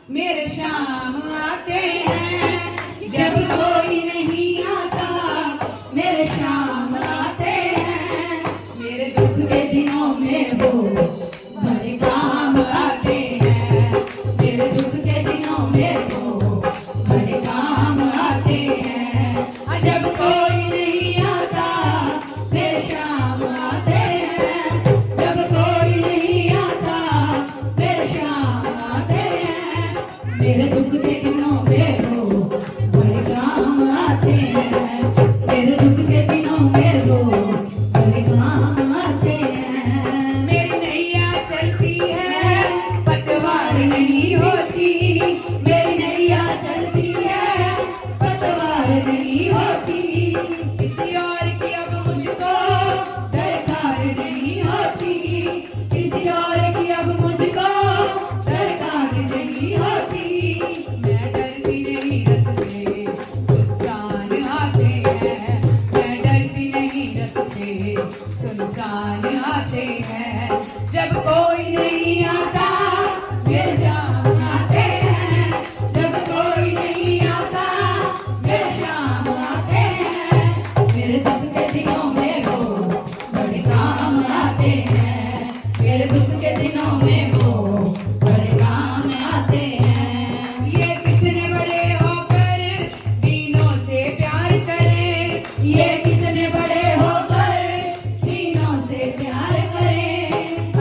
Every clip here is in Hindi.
मेरे शाम आते हैं जब कोई नहीं आता, मेरे शाम आते हैं, मेरे दुख के दिनों में वो बड़े काम आते हैं, मेरे दुख के दिनों में वो बड़े काम आते हैं। जब कोई नहीं आता मेरे शाम आते हैं, जब कोई नहीं आता मेरे शाम आते हैं, मेरे दुख के दिनों में वो बड़े काम आते हैं, मेरे दुख के दिनों में वो बड़े काम आते हैं। मेरी नैया चलती है पतवार नहीं होती, मेरी नैया चलती है पतवार नहीं होती, किसी और की अब मुझको दरकार नहीं होती, किसी और की अब मुझको दरकार नहीं होती। मैं डरती नहीं रत से सुल्तान आते हैं, मैं डरती नहीं रत से सुल्तान आते हैं, जब कोई नहीं आता मेरे शाम आते हैं, जब कोई नहीं आता मेरे शाम आते हैं, मेरे दुख के दिनों में वो बड़े काम आते हैं, मेरे दुख के दिनों में वो बड़े काम आते हैं। ये कितने बड़े होकर दीनों से प्यार करें, ये कितने बड़े होकर दीनों से प्यार करें,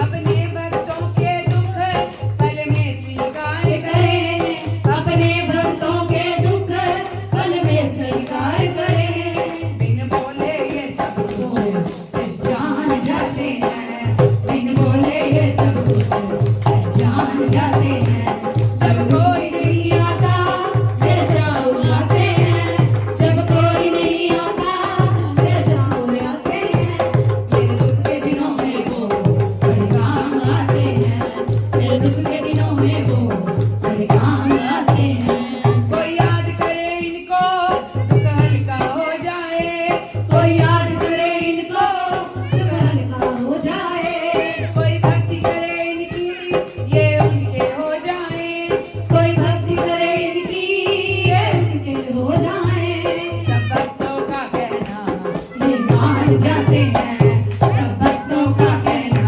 अपने भक्तों के दुख पल में स्वीकार करें, अपने भक्तों के दुख पल में स्वीकार करें, बिन बोले ये सब कुछ जान जाते हैं, बिन बोले ये सब कुछ जान जाते हैं। जब कोई नहीं आता मेरे शाम आते हैं, जब कोई नहीं आता मेरे शाम आते हैं, मेरे दुख के दिनों में वो बड़े काम आते हैं, मेरे दुख के दिनों में वो बड़े काम आते हैं। कोई याद करे इनको दुख हल्का हो जाए, कोई याद करे इनको दुख हल्का हो जाए, कोई भक्ति करे इनकी ये उनके हो जाए, कोई भक्ति करे इनकी ये उनके हो जाए। सब भक्तों का कहना ये मान जाते हैं, सब भक्तों का कहना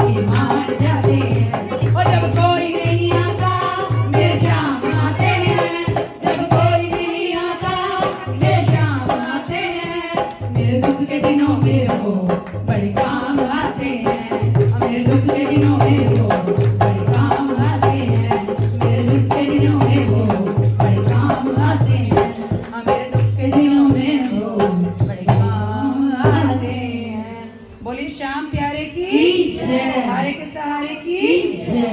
ये मान जाते हैं। और जब कोई नहीं आता मेरे शाम आते हैं, जब कोई नहीं आता मेरे शाम आते हैं, मेरे दुख के दिनों में वो बड़े काम आते हैं, मेरे दुख के दिनों में वो बड़े काम आते हैं, मेरे दुख के दिनों में वो बड़े काम आते हैं, मेरे दुख के दिनों में वो बड़े काम आते हैं। बोलिए श्याम प्यारे की जय, हरे के सहारे की जय।